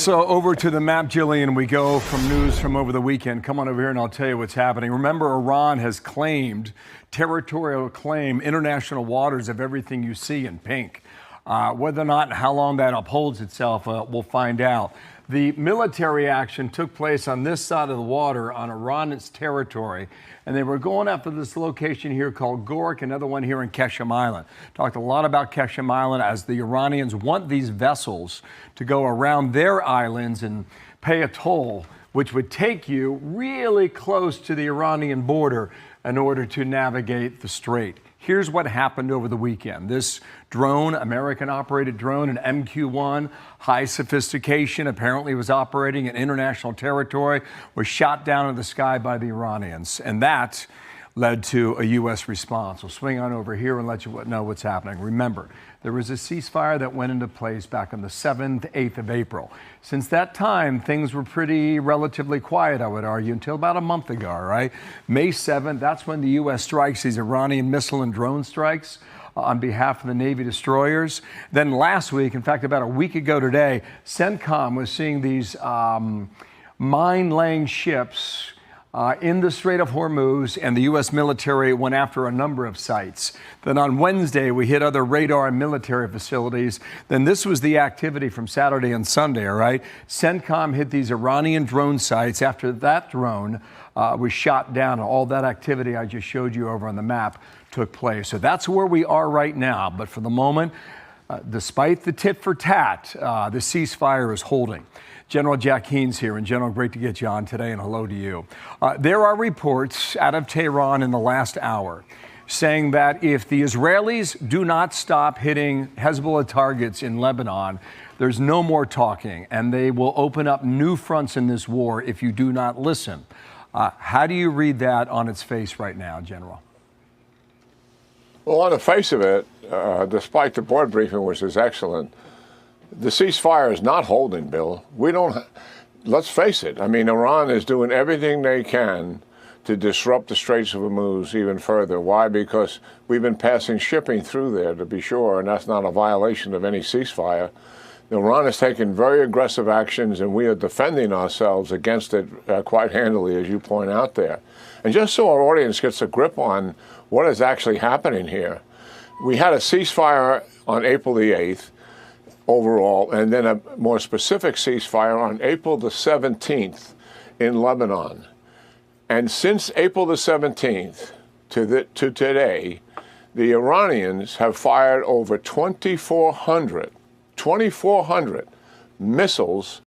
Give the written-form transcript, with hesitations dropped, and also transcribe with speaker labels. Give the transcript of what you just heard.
Speaker 1: So over to the map, Jillian, we go from news from over the weekend. Come on over here and I'll tell you what's happening. Remember, Iran has claimed territorial claim, international waters of everything you see in pink. Whether or not and how long that upholds itself, we'll find out. The military action took place on this side of the water on Iran's territory, and they were going after this location here called Gork, another one here in Keshem Island. Talked a lot about Keshem Island as the Iranians want these vessels to go around their islands and pay a toll, which would take you really close to the Iranian border in order to navigate the strait. Here's what happened over the weekend. This drone, American-operated drone, an MQ-1, high sophistication, apparently was operating in international territory, was shot down in the sky by the Iranians, and that led to a U.S. response. We'll swing on over here and let you know what's happening. Remember, there was a ceasefire that went into place back on the 7th, 8th of April. Since that time, things were pretty relatively quiet, I would argue, until about a month ago, right? May 7th, that's when the U.S. strikes these Iranian missile and drone strikes on behalf of the Navy destroyers. Then last week, in fact, about a week ago today, CENTCOM was seeing these mine-laying ships in the Strait of Hormuz, and the U.S. military went after a number of sites. Then on Wednesday, we hit other radar and military facilities. Then this was the activity from Saturday and Sunday, all right? CENTCOM hit these Iranian drone sites after that drone was shot down. All that activity I just showed you over on the map took place. So that's where we are right now. But for the moment, despite the tit for tat, the ceasefire is holding. General Jack Keane's here. And General, great to get you on today, and hello to you. There are reports out of Tehran in the last hour saying that if the Israelis do not stop hitting Hezbollah targets in Lebanon, there's no more talking, and they will open up new fronts in this war if you do not listen. How do you read that on its face right now, General?
Speaker 2: Well, on the face of it, despite the board briefing, which is excellent, the ceasefire is not holding, Bill. Let's face it. I mean, Iran is doing everything they can to disrupt the Straits of Hormuz even further. Why? Because we've been passing shipping through there, to be sure, and that's not a violation of any ceasefire. Iran has taken very aggressive actions, and we are defending ourselves against it quite handily, as you point out there. And just so our audience gets a grip on what is actually happening here, we had a ceasefire on April the 8th overall, and then a more specific ceasefire on April the 17th in Lebanon. And since April the 17th to today, the Iranians have fired over 2,400 missiles